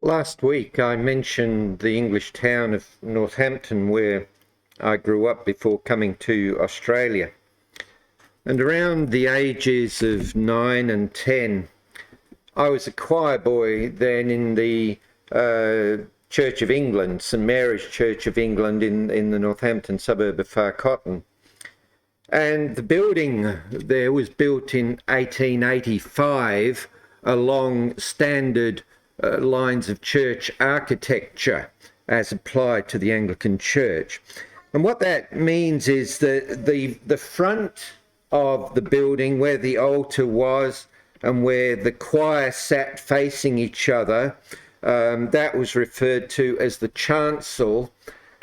Last week I mentioned the English town of Northampton where I grew up before coming to Australia. And around the ages of 9 and 10, I was a choir boy then in the Church of England, St Mary's Church of England in the Northampton suburb of Far Cotton. And the building there was built in 1885 along standard lines of church architecture as applied to the Anglican Church. And what that means is that the front of the building where the altar was and where the choir sat facing each other, that was referred to as the chancel.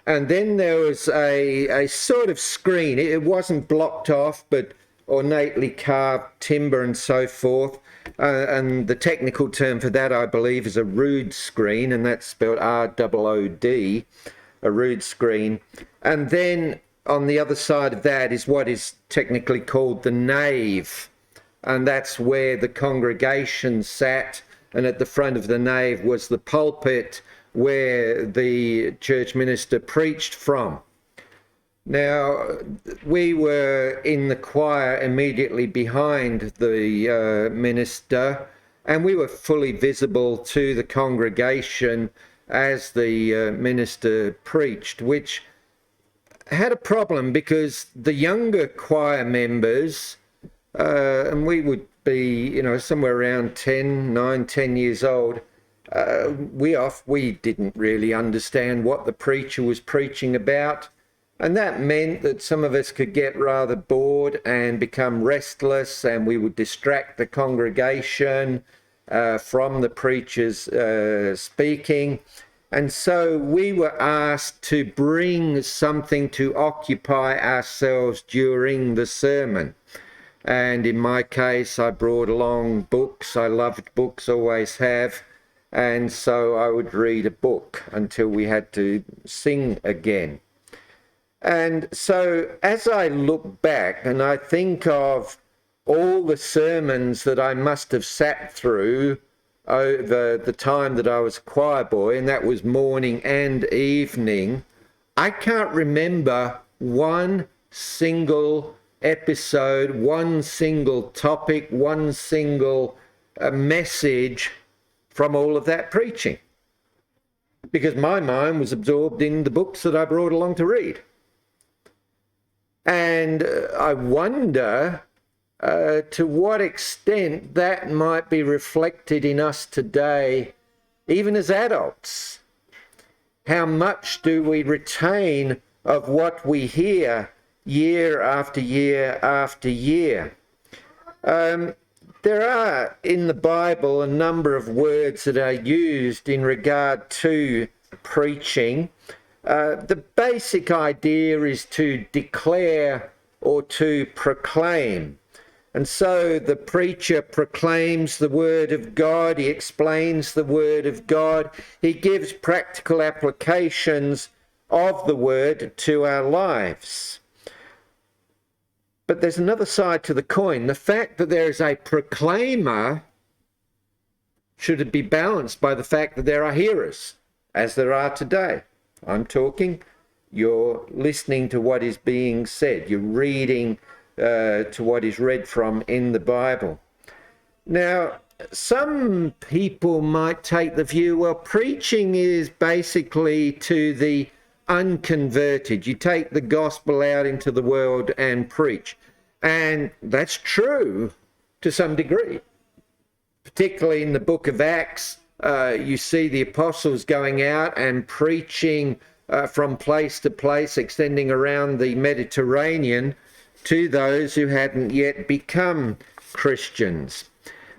And then there was a sort of screen. It wasn't blocked off, but ornately carved timber and so forth. And the technical term for that, I believe, is a rood screen, and that's spelled R-O-O-D, a rood screen. And then on the other side of that is what is technically called the nave. And that's where the congregation sat. And at the front of the nave was the pulpit where the church minister preached from. Now, we were in the choir immediately behind the minister, and we were fully visible to the congregation as the minister preached, which had a problem because the younger choir members, and we would be, somewhere around 10 years old, we didn't really understand what the preacher was preaching about. And that meant that some of us could get rather bored and become restless, and we would distract the congregation from the preacher's speaking. And so we were asked to bring something to occupy ourselves during the sermon. And in my case, I brought along books. I loved books, always have. And so I would read a book until we had to sing again. And so as I look back and I think of all the sermons that I must have sat through over the time that I was a choir boy, and that was morning and evening, I can't remember one single episode, one single topic, one single message from all of that preaching, because my mind was absorbed in the books that I brought along to read. And I wonder to what extent that might be reflected in us today, even as adults. How much do we retain of what we hear year after year after year? There are in the Bible a number of words that are used in regard to preaching. The basic idea is to declare or to proclaim. And so the preacher proclaims the word of God, he explains the word of God, he gives practical applications of the word to our lives. But there's another side to the coin. The fact that there is a proclaimer should be balanced by the fact that there are hearers, as there are today. I'm talking, you're listening to what is being said, you're reading to what is read from in the Bible. Now, some people might take the view, well, preaching is basically to the unconverted. You take the gospel out into the world and preach. And that's true to some degree. Particularly in the book of Acts, you see the apostles going out and preaching from place to place, extending around the Mediterranean to those who hadn't yet become Christians.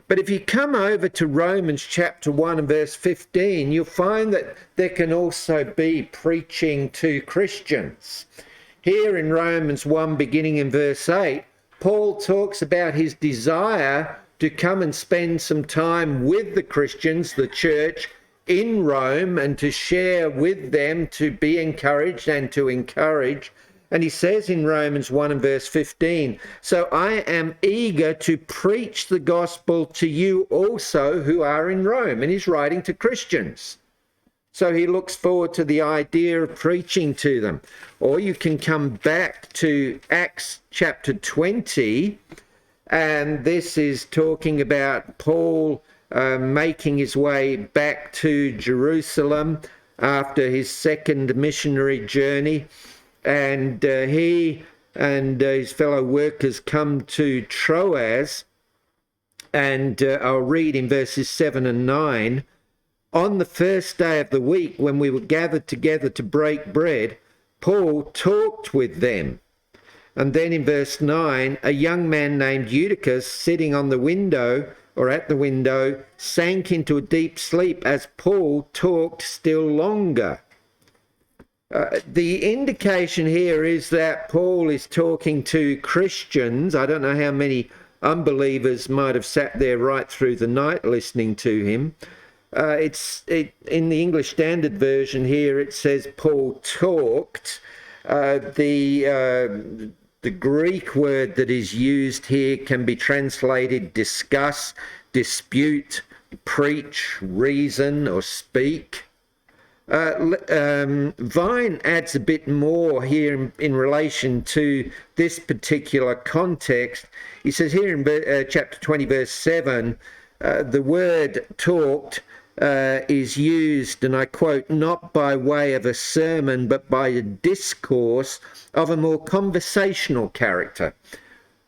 But if you come over to Romans chapter 1 and verse 15, you'll find that there can also be preaching to Christians. Here in Romans 1, beginning in verse 8, Paul talks about his desire to come and spend some time with the Christians, the church, in Rome, and to share with them, to be encouraged and to encourage. And he says in Romans 1 and verse 15, so I am eager to preach the gospel to you also who are in Rome. And he's writing to Christians. So he looks forward to the idea of preaching to them. Or you can come back to Acts chapter 20, and this is talking about Paul making his way back to Jerusalem after his second missionary journey. And he and his fellow workers come to Troas, and I'll read in verses 7 and 9. On the first day of the week, when we were gathered together to break bread, Paul talked with them. And then in verse 9, a young man named Eutychus, sitting on the window, or at the window, sank into a deep sleep as Paul talked still longer. The indication here is that Paul is talking to Christians. I don't know how many unbelievers might have sat there right through the night listening to him. In the English Standard Version here, it says Paul talked. The Greek word that is used here can be translated discuss, dispute, preach, reason, or speak. Vine adds a bit more here in relation to this particular context. He says here in chapter 20, verse 7, the word talked is used, and I quote, not by way of a sermon, but by a discourse of a more conversational character.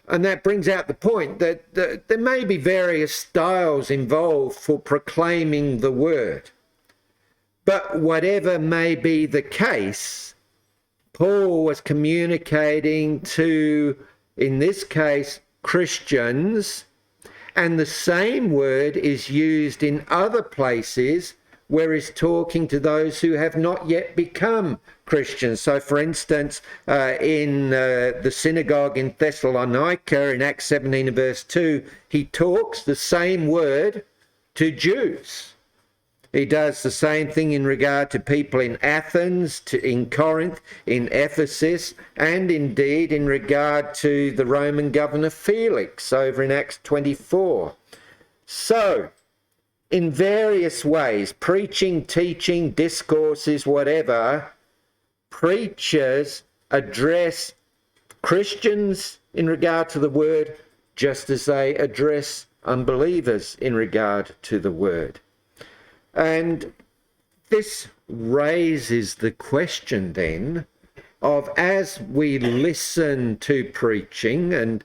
And that brings out the point that there may be various styles involved for proclaiming the word. But whatever may be the case, Paul was communicating to, in this case, Christians, and the same word is used in other places where he's talking to those who have not yet become Christians. So, for instance, in the synagogue in Thessalonica, in Acts 17 and verse 2, he talks the same word to Jews. He does the same thing in regard to people in Athens, in Corinth, in Ephesus, and indeed in regard to the Roman governor Felix over in Acts 24. So, in various ways, preaching, teaching, discourses, whatever, preachers address Christians in regard to the word just as they address unbelievers in regard to the word. And this raises the question then of, as we listen to preaching, and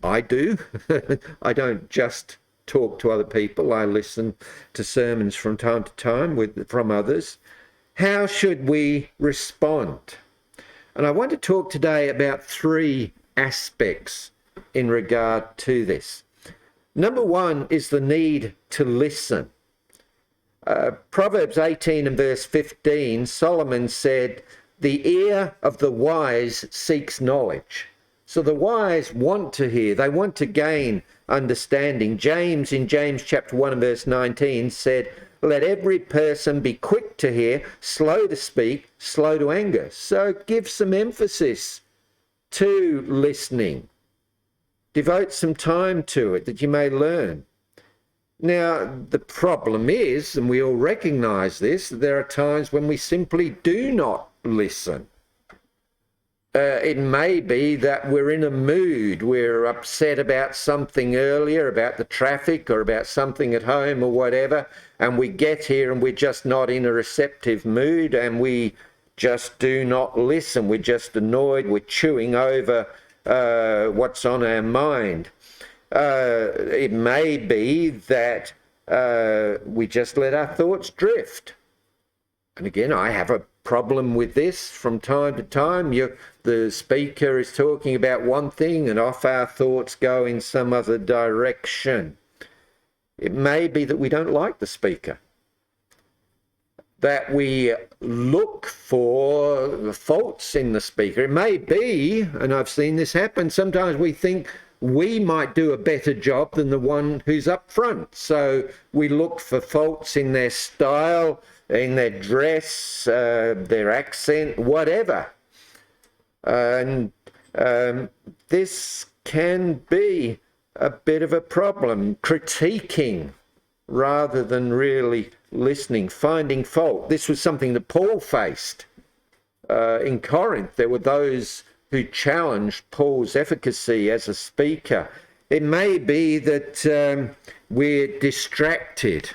I do, I don't just talk to other people, I listen to sermons from time to time from others, how should we respond? And I want to talk today about three aspects in regard to this. Number one is the need to listen. Proverbs 18 and verse 15, Solomon said, the ear of the wise seeks knowledge. So the wise want to hear, they want to gain understanding. James, in James chapter 1 and verse 19, said, let every person be quick to hear, slow to speak, slow to anger. So give some emphasis to listening. Devote some time to it that you may learn. Now, the problem is, and we all recognize this, there are times when we simply do not listen. It may be that we're in a mood, we're upset about something earlier, about the traffic or about something at home or whatever, and we get here and we're just not in a receptive mood and we just do not listen. We're just annoyed, we're chewing over what's on our mind. It may be that we just let our thoughts drift. And again, I have a problem with this from time to time. The speaker is talking about one thing and off our thoughts go in some other direction. It may be that we don't like the speaker, that we look for faults in the speaker. It may be, and I've seen this happen, sometimes we think we might do a better job than the one who's up front. So we look for faults in their style, in their dress, their accent, whatever. And this can be a bit of a problem, critiquing rather than really listening, finding fault. This was something that Paul faced in Corinth. There were those who challenged Paul's efficacy as a speaker. It may be that we're distracted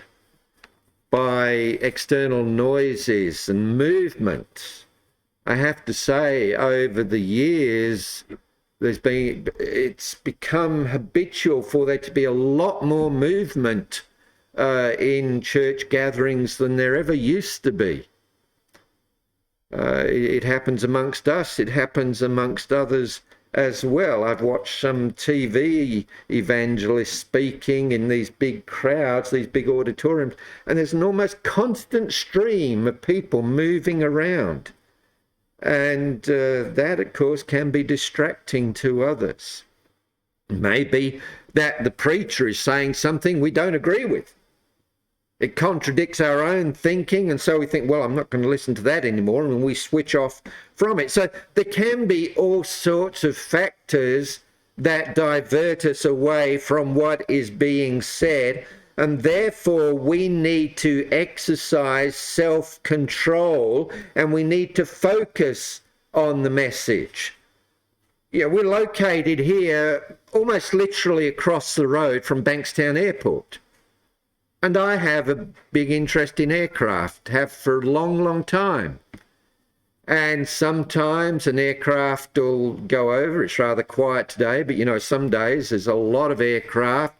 by external noises and movement. I have to say, over the years, it's become habitual for there to be a lot more movement in church gatherings than there ever used to be. It happens amongst us, it happens amongst others as well. I've watched some TV evangelists speaking in these big crowds, these big auditoriums, and there's an almost constant stream of people moving around. And that, of course, can be distracting to others. Maybe that the preacher is saying something we don't agree with. It contradicts our own thinking, and so we think, well, I'm not going to listen to that anymore, and we switch off from it. So there can be all sorts of factors that divert us away from what is being said, and therefore we need to exercise self-control, and we need to focus on the message. Yeah, we're located here almost literally across the road from Bankstown Airport. And I have a big interest in aircraft, have for a long, long time. And sometimes an aircraft will go over. It's rather quiet today, but you know, some days there's a lot of aircraft,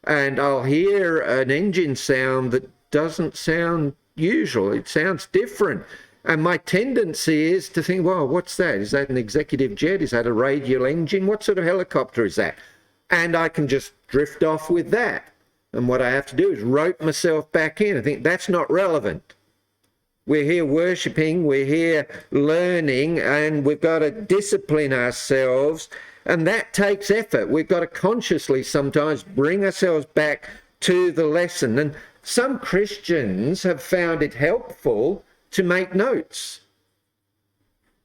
and I'll hear an engine sound that doesn't sound usual. It sounds different. And my tendency is to think, well, what's that? Is that an executive jet? Is that a radial engine? What sort of helicopter is that? And I can just drift off with that. And what I have to do is rope myself back in. I think that's not relevant. We're here worshipping, we're here learning, and we've got to discipline ourselves, and that takes effort. We've got to consciously sometimes bring ourselves back to the lesson. And some Christians have found it helpful to make notes.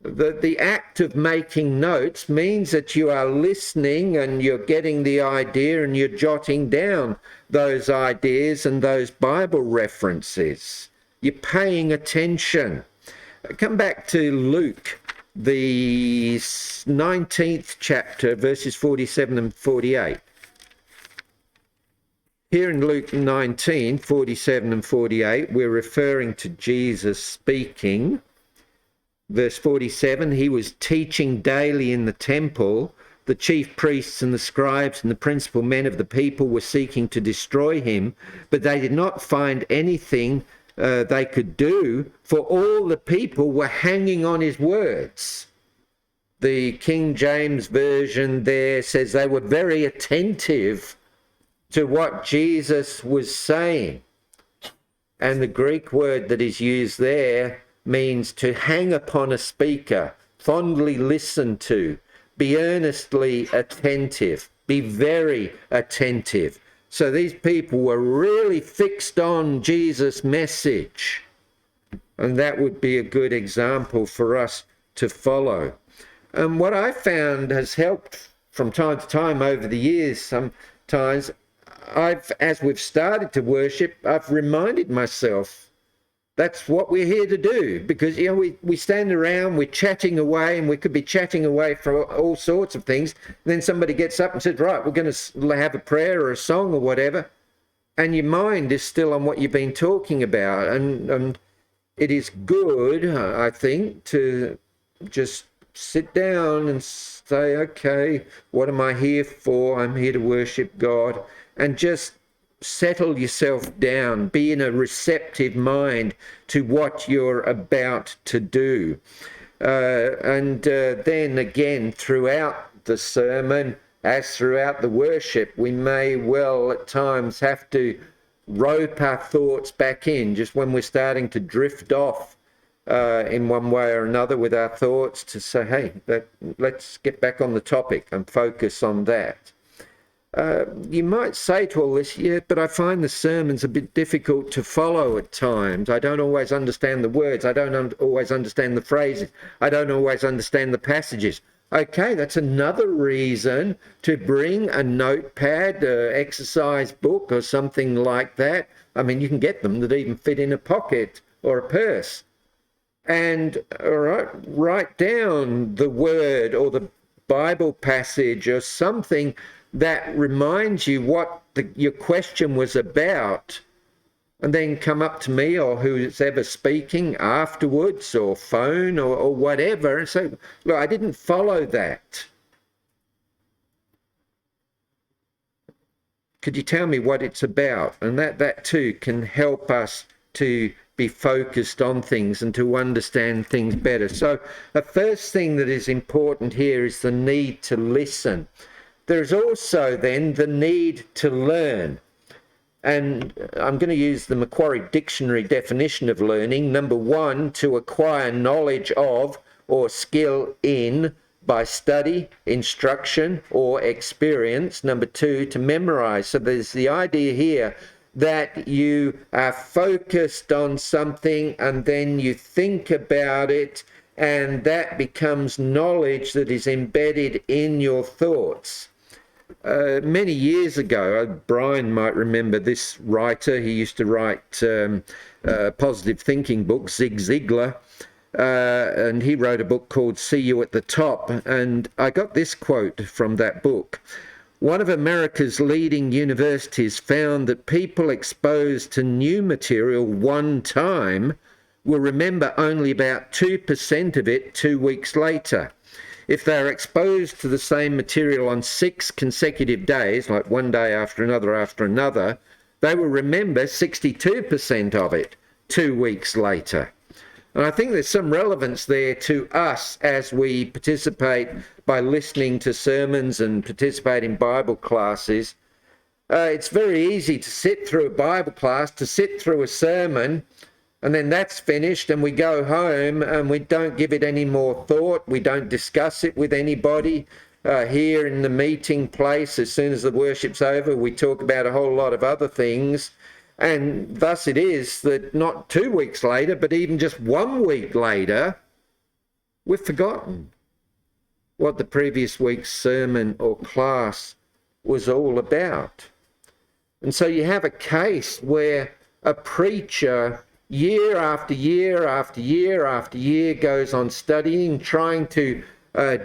The act of making notes means that you are listening and you're getting the idea and you're jotting down those ideas and those Bible references. You're paying attention. Come back to Luke, the 19th chapter, verses 47 and 48. Here in Luke 19, 47 and 48, we're referring to Jesus speaking. Verse 47, he was teaching daily in the temple. The chief priests and the scribes and the principal men of the people were seeking to destroy him, but they did not find anything they could do, for all the people were hanging on his words. The King James Version there says they were very attentive to what Jesus was saying. And the Greek word that is used there means to hang upon a speaker, fondly listen to, be earnestly attentive, be very attentive. So these people were really fixed on Jesus' message. And that would be a good example for us to follow. And what I found has helped from time to time over the years, sometimes as we've started to worship, I've reminded myself that's what we're here to do, because you know we stand around, we're chatting away, and we could be chatting away for all sorts of things. And then somebody gets up and says, right, we're going to have a prayer or a song or whatever, and your mind is still on what you've been talking about. And it is good, I think, to just sit down and say, okay, what am I here for? I'm here to worship God, and just settle yourself down, be in a receptive mind to what you're about to do. And then again, throughout the sermon, as throughout the worship, we may well at times have to rope our thoughts back in, just when we're starting to drift off in one way or another with our thoughts, to say, hey, let's get back on the topic and focus on that. You might say to all this, yeah, but I find the sermons a bit difficult to follow at times. I don't always understand the words. I don't always understand the phrases. I don't always understand the passages. Okay, that's another reason to bring a notepad, exercise book or something like that. I mean, you can get them that even fit in a pocket or a purse. And all right, write down the word or the Bible passage or something that reminds you what your question was about, and then come up to me or who's ever speaking afterwards, or phone or whatever, and say, look, I didn't follow that. Could you tell me what it's about? And that too can help us to be focused on things and to understand things better. So the first thing that is important here is the need to listen. There's also then the need to learn. And I'm going to use the Macquarie Dictionary definition of learning. Number one, to acquire knowledge of or skill in by study, instruction, or experience. Number two, to memorize. So there's the idea here that you are focused on something and then you think about it, and that becomes knowledge that is embedded in your thoughts. Many years ago, Brian might remember this writer. He used to write positive thinking books, Zig Ziglar, and he wrote a book called See You at the Top. And I got this quote from that book. One of America's leading universities found that people exposed to new material one time will remember only about 2% of it 2 weeks later. If they're exposed to the same material on 6 consecutive days, like one day after another, they will remember 62% of it 2 weeks later. And I think there's some relevance there to us as we participate by listening to sermons and participate in Bible classes. It's very easy to sit through a Bible class, to sit through a sermon, and then that's finished and we go home and we don't give it any more thought. We don't discuss it with anybody. Here in the meeting place, as soon as the worship's over, we talk about a whole lot of other things. And thus it is that not 2 weeks later, but even just 1 week later, we've forgotten what the previous week's sermon or class was all about. And so you have a case where a preacher year after year after year after year goes on studying, trying to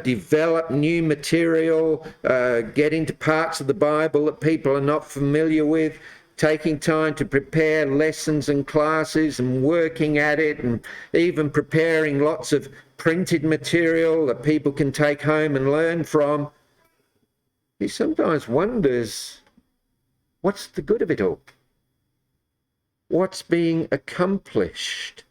develop new material, get into parts of the Bible that people are not familiar with, taking time to prepare lessons and classes and working at it, and even preparing lots of printed material that people can take home and learn from. He sometimes wonders, what's the good of it all? What's being accomplished?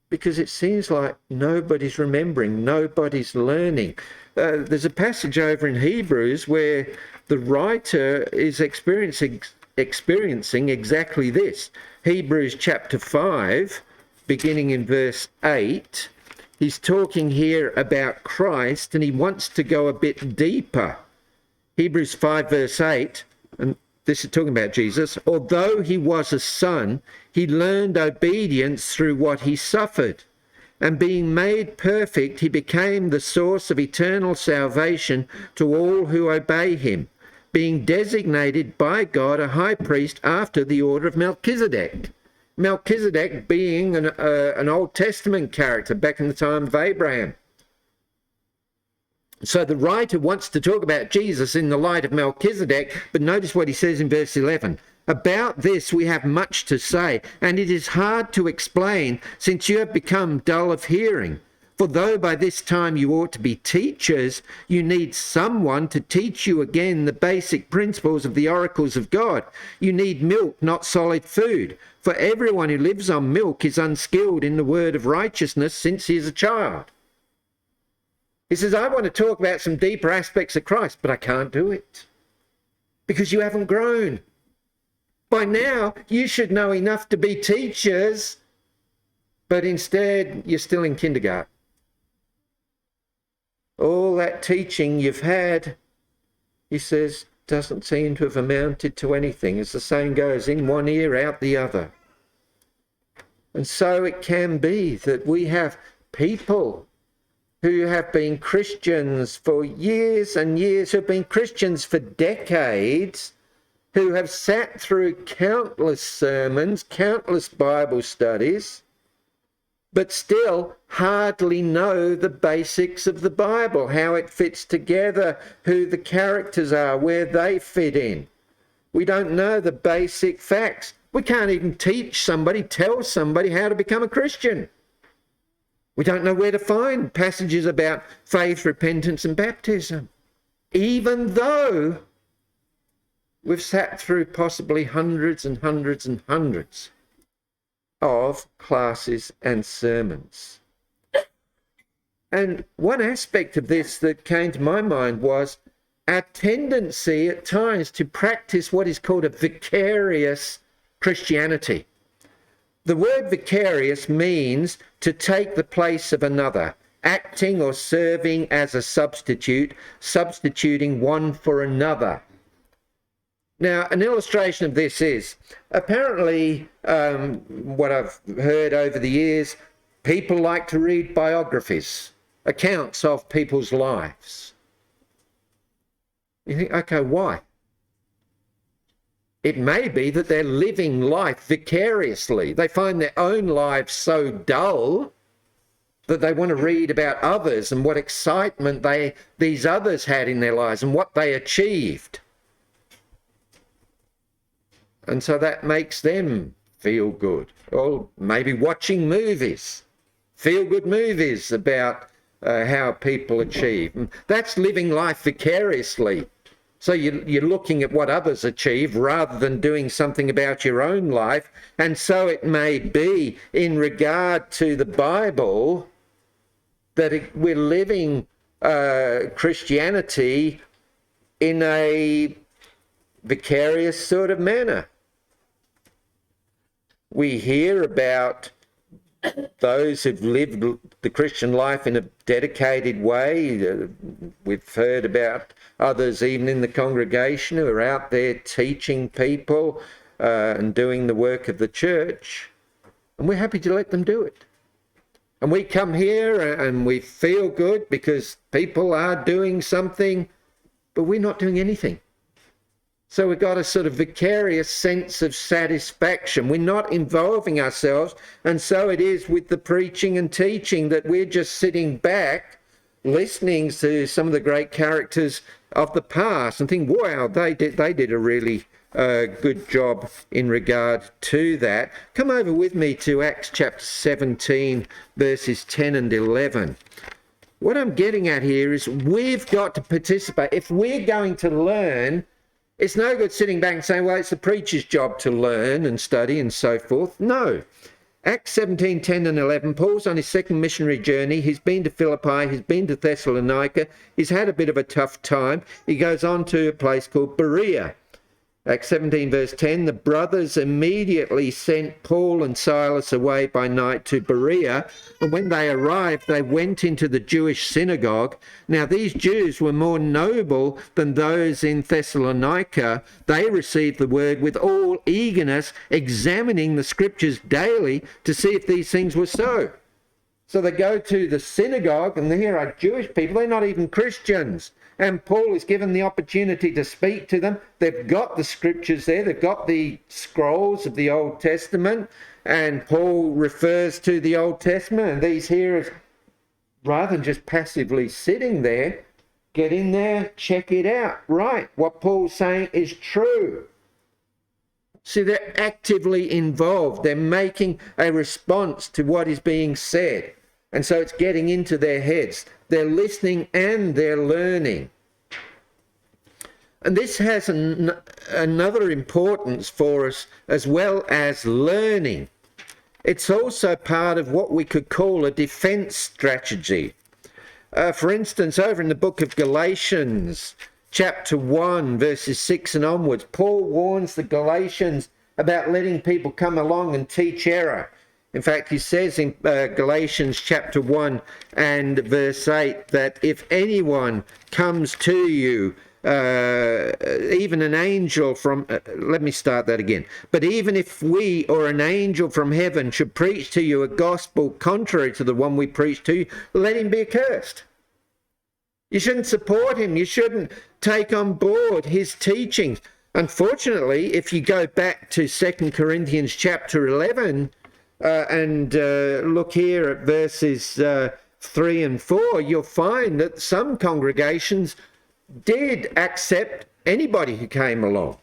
Because it seems like nobody's remembering, nobody's learning. There's a passage over in Hebrews where the writer is experiencing exactly this. Hebrews chapter 5, beginning in verse 8, he's talking here about Christ and he wants to go a bit deeper. Hebrews 5 verse 8, and this is talking about Jesus. Although he was a son, he learned obedience through what he suffered. And being made perfect, he became the source of eternal salvation to all who obey him, being designated by God a high priest after the order of Melchizedek. Melchizedek being an Old Testament character back in the time of Abraham. So the writer wants to talk about Jesus in the light of Melchizedek, but notice what he says in verse 11. About this we have much to say, and it is hard to explain, since you have become dull of hearing. For though by this time you ought to be teachers, you need someone to teach you again the basic principles of the oracles of God. You need milk, not solid food. For everyone who lives on milk is unskilled in the word of righteousness since he is a child. He says, I want to talk about some deeper aspects of Christ, but I can't do it because you haven't grown. By now, you should know enough to be teachers, but instead you're still in kindergarten. All that teaching you've had, he says, doesn't seem to have amounted to anything. As the saying goes, in one ear, out the other. And so it can be that we have people who have been Christians for years and years, who have been Christians for decades, who have sat through countless sermons, countless Bible studies, but still hardly know the basics of the Bible, how it fits together, who the characters are, where they fit in. We don't know the basic facts. We can't even teach somebody, tell somebody how to become a Christian. We don't know where to find passages about faith, repentance, and baptism, even though we've sat through possibly hundreds and hundreds and hundreds of classes and sermons. And one aspect of this that came to my mind was our tendency at times to practice what is called a vicarious Christianity. The word vicarious means to take the place of another, acting or serving as a substitute, substituting one for another. Now, an illustration of this is, apparently, what I've heard over the years, people like to read biographies, accounts of people's lives. You think, okay, why? It may be that they're living life vicariously. They find their own lives so dull that they want to read about others and what excitement these others had in their lives and what they achieved. And so that makes them feel good. Or maybe watching movies, feel-good movies about how people achieve. And that's living life vicariously. So you're looking at what others achieve rather than doing something about your own life. And so it may be in regard to the Bible that we're living Christianity in a vicarious sort of manner. We hear about those who've lived the Christian life in a dedicated way. We've heard about others even in the congregation who are out there teaching people and doing the work of the church. And we're happy to let them do it. And we come here and we feel good because people are doing something, but we're not doing anything. So we've got a sort of vicarious sense of satisfaction. We're not involving ourselves. And so it is with the preaching and teaching that we're just sitting back, listening to some of the great characters of the past and think, wow, they did a really good job in regard to that. Come over with me to Acts chapter 17, verses 10 and 11. What I'm getting at here is we've got to participate. If we're going to learn, it's no good sitting back and saying, well, it's the preacher's job to learn and study and so forth. No. Acts 17, 10 and 11, Paul's on his second missionary journey. He's been to Philippi, he's been to Thessalonica. He's had a bit of a tough time. He goes on to a place called Berea. Acts 17, verse 10, the brothers immediately sent Paul and Silas away by night to Berea. And when they arrived, they went into the Jewish synagogue. Now, these Jews were more noble than those in Thessalonica. They received the word with all eagerness, examining the scriptures daily to see if these things were so. So they go to the synagogue, and here are Jewish people. They're not even Christians. And Paul is given the opportunity to speak to them. They've got the scriptures there. They've got the scrolls of the Old Testament. And Paul refers to the Old Testament. And these hearers, rather than just passively sitting there, get in there, check it out. Right, what Paul's saying is true. See, they're actively involved. They're making a response to what is being said. And so it's getting into their heads. They're listening and they're learning. And this has another importance for us as well as learning. It's also part of what we could call a defense strategy. For instance, over in the book of Galatians, chapter 1, verses 6 and onwards, Paul warns the Galatians about letting people come along and teach error. In fact, he says in Galatians chapter 1 and verse 8 that if anyone comes to you even an angel from, let me start that again. But even if we or an angel from heaven should preach to you a gospel contrary to the one we preach to you, let him be accursed. You shouldn't support him. You shouldn't take on board his teachings. Unfortunately, if you go back to 2 Corinthians chapter 11 and look here at verses 3 and 4, you'll find that some congregations did accept anybody who came along.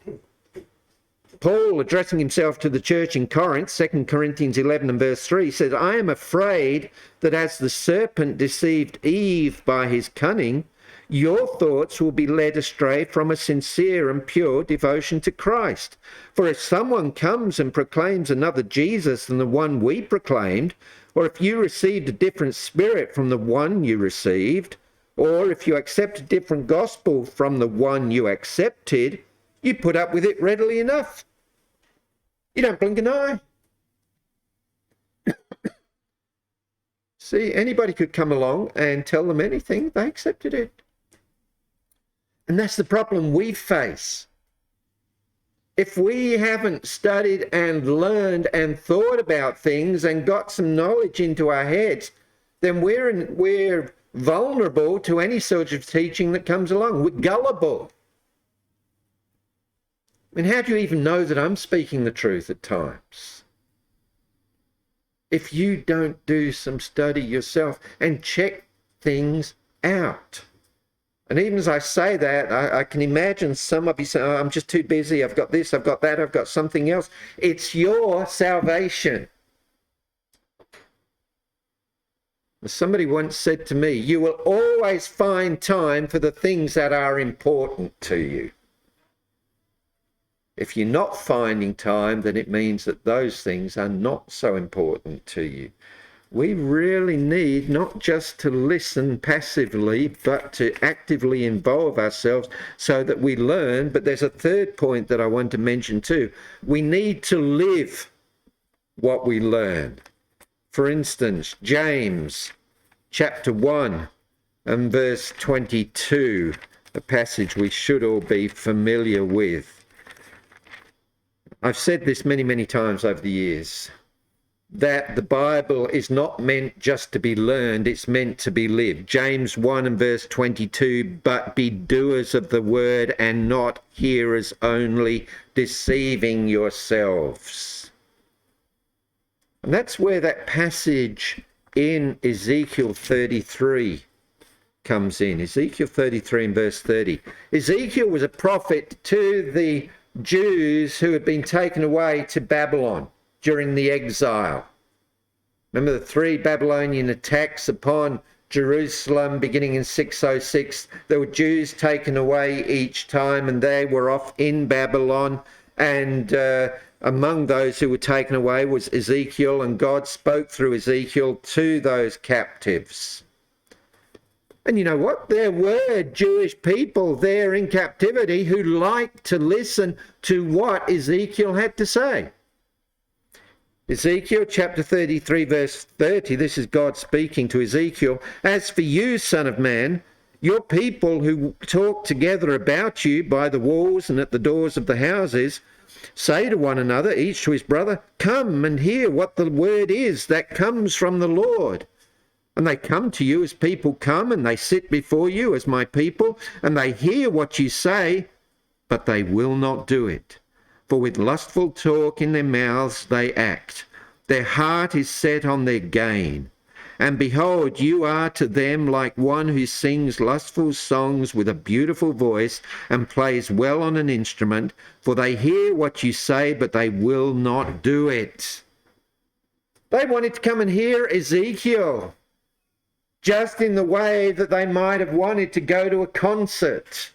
Paul, addressing himself to the church in Corinth, 2 Corinthians 11 and verse 3, says, I am afraid that as the serpent deceived Eve by his cunning, your thoughts will be led astray from a sincere and pure devotion to Christ. For if someone comes and proclaims another Jesus than the one we proclaimed, or if you received a different spirit from the one you received, or if you accept a different gospel from the one you accepted, you put up with it readily enough. You don't blink an eye. See, anybody could come along and tell them anything, they accepted it. And that's the problem we face. If we haven't studied and learned and thought about things and got some knowledge into our heads, then we're vulnerable to any sort of teaching that comes along. We're gullible. I mean, how do you even know that I'm speaking the truth at times? If you don't do some study yourself and check things out. And even as I say that, I can imagine some of you saying, oh, I'm just too busy, I've got this, I've got that, I've got something else. It's your salvation. Somebody once said to me, you will always find time for the things that are important to you. If you're not finding time, then it means that those things are not so important to you. We really need not just to listen passively, but to actively involve ourselves so that we learn. But there's a third point that I want to mention too. We need to live what we learn. For instance, James chapter 1 and verse 22, a passage we should all be familiar with. I've said this many, many times over the years, that the Bible is not meant just to be learned, it's meant to be lived. James 1 and verse 22, but be doers of the word and not hearers only, deceiving yourselves. And that's where that passage in Ezekiel 33 comes in. Ezekiel 33 and verse 30. Ezekiel was a prophet to the Jews who had been taken away to Babylon during the exile. Remember the 3 Babylonian attacks upon Jerusalem beginning in 606. There were Jews taken away each time and they were off in Babylon. And among those who were taken away was Ezekiel, and God spoke through Ezekiel to those captives. And you know what? There were Jewish people there in captivity who liked to listen to what Ezekiel had to say. Ezekiel chapter 33 verse 30, this is God speaking to Ezekiel. As for you, son of man, your people who talk together about you by the walls and at the doors of the houses, say to one another, each to his brother, come and hear what the word is that comes from the Lord. And they come to you as people come, and they sit before you as my people, and they hear what you say, but they will not do it. For with lustful talk in their mouths they act. Their heart is set on their gain. And behold, you are to them like one who sings lustful songs with a beautiful voice and plays well on an instrument, for they hear what you say, but they will not do it. They wanted to come and hear Ezekiel, just in the way that they might have wanted to go to a concert.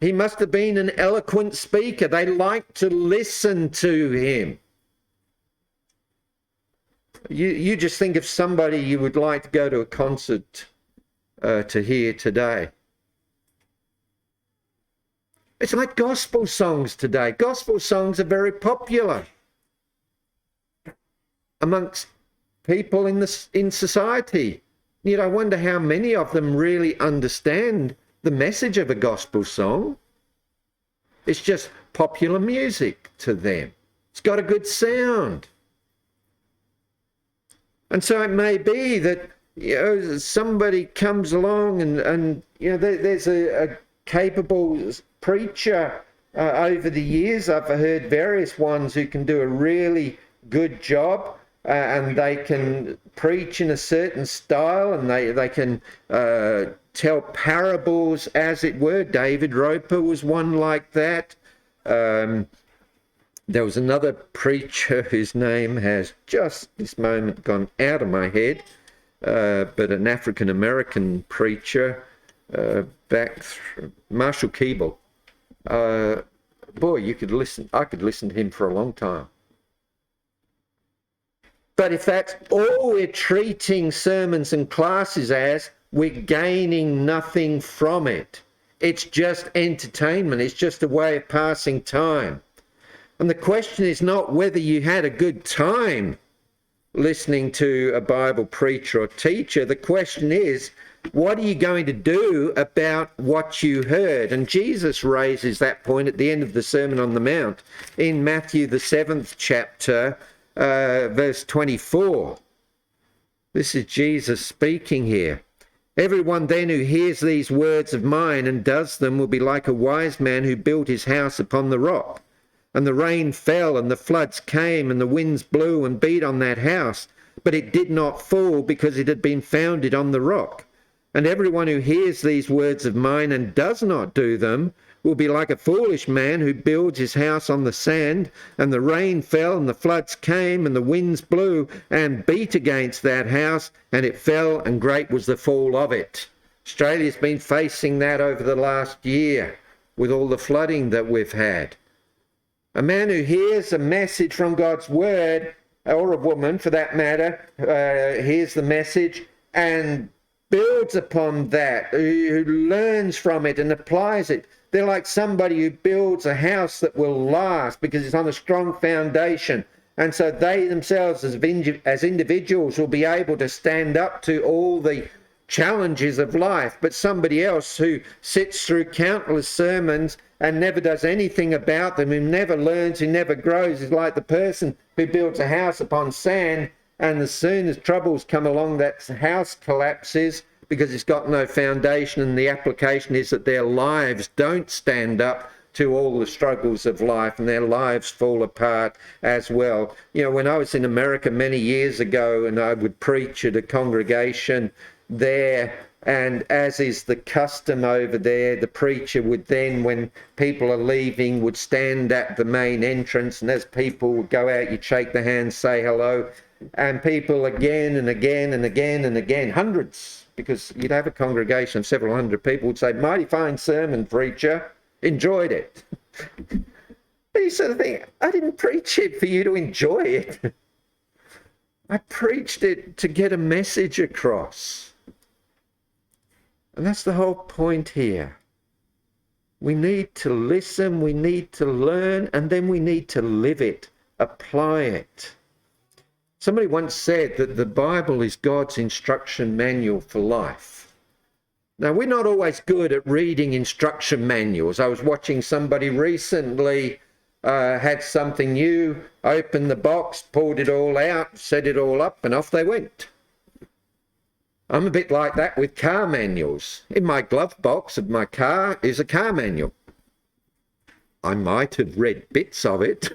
He must have been an eloquent speaker. They liked to listen to him. You just think of somebody you would like to go to a concert to hear today. It's like gospel songs today. Gospel songs are very popular amongst people in society. Yet I wonder how many of them really understand the message of a gospel song. It's just popular music to them. It's got a good sound. And so it may be that, somebody comes along and there's a capable preacher over the years. I've heard various ones who can do a really good job, and they can preach in a certain style, and they can tell parables, as it were. David Roper was one like that. There was another preacher whose name has just this moment gone out of my head, but an African-American preacher, Marshall Keeble. Boy, I could listen to him for a long time. But if that's all we're treating sermons and classes as, we're gaining nothing from it. It's just entertainment. It's just a way of passing time. And the question is not whether you had a good time listening to a Bible preacher or teacher. The question is, what are you going to do about what you heard? And Jesus raises that point at the end of the Sermon on the Mount in Matthew the 7th chapter, verse 24. This is Jesus speaking here. Everyone then who hears these words of mine and does them will be like a wise man who built his house upon the rock. And the rain fell, and the floods came, and the winds blew and beat on that house. But it did not fall, because it had been founded on the rock. And everyone who hears these words of mine and does not do them will be like a foolish man who builds his house on the sand, and the rain fell, and the floods came, and the winds blew and beat against that house, and it fell, and great was the fall of it. Australia's been facing that over the last year with all the flooding that we've had. A man who hears a message from God's word, or a woman for that matter, hears the message and builds upon that, who learns from it and applies it. They're like somebody who builds a house that will last because it's on a strong foundation. And so they themselves as individuals will be able to stand up to all the challenges of life. But somebody else who sits through countless sermons and never does anything about them, who never learns, who never grows, is like the person who builds a house upon sand, and as soon as troubles come along, that house collapses because it's got no foundation, and the application is that their lives don't stand up to all the struggles of life, and their lives fall apart as well. When I was in America many years ago, and I would preach at a congregation there, and as is the custom over there, the preacher would then, when people are leaving, would stand at the main entrance, and as people would go out, you'd shake the hand, say hello, and people again and again and again and again, hundreds, because you'd have a congregation of several hundred people, would say, "Mighty fine sermon, preacher, enjoyed it." But you sort of think, I didn't preach it for you to enjoy it. I preached it to get a message across. And that's the whole point here. We need to listen, we need to learn, and then we need to live it, apply it. Somebody once said that the Bible is God's instruction manual for life. Now, we're not always good at reading instruction manuals. I was watching somebody recently had something new, opened the box, pulled it all out, set it all up, and off they went. I'm a bit like that with car manuals. In my glove box of my car is a car manual. I might have read bits of it.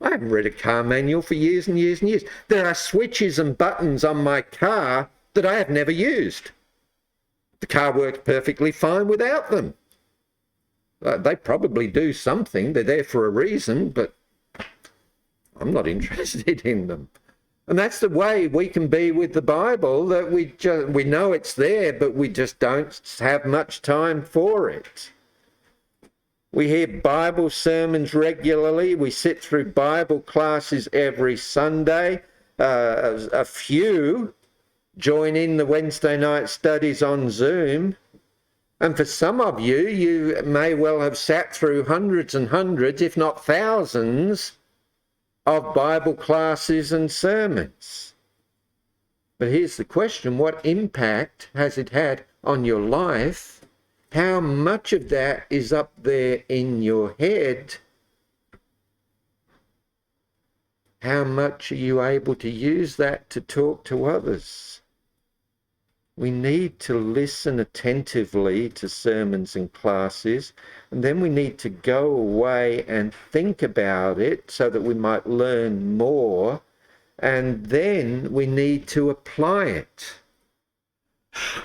I haven't read a car manual for years and years and years. There are switches and buttons on my car that I have never used. The car works perfectly fine without them. They probably do something. They're there for a reason, but I'm not interested in them. And that's the way we can be with the Bible, that we know it's there, but we just don't have much time for it. We hear Bible sermons regularly. We sit through Bible classes every Sunday. A few join in the Wednesday night studies on Zoom. And for some of you, you may well have sat through hundreds and hundreds, if not thousands, of Bible classes and sermons. But here's the question: what impact has it had on your life How much of that is up there in your head? How much are you able to use that to talk to others? We need to listen attentively to sermons and classes, and then we need to go away and think about it so that we might learn more, and then we need to apply it.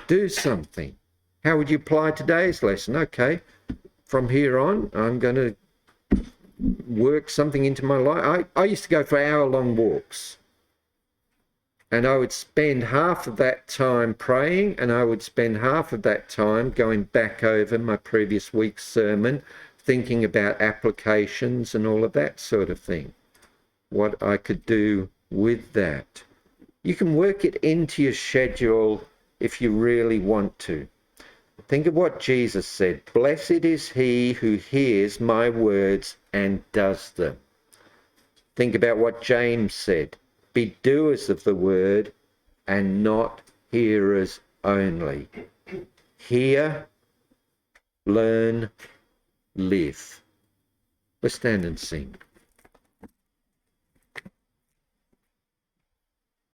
Do something. How would you apply today's lesson? Okay, from here on, I'm going to work something into my life. I used to go for hour-long walks. And I would spend half of that time praying, and I would spend half of that time going back over my previous week's sermon, thinking about applications and all of that sort of thing, what I could do with that. You can work it into your schedule if you really want to. Think of what Jesus said, "Blessed is he who hears my words and does them." Think about what James said, "Be doers of the word and not hearers only." Hear, learn, live. Let's stand and sing.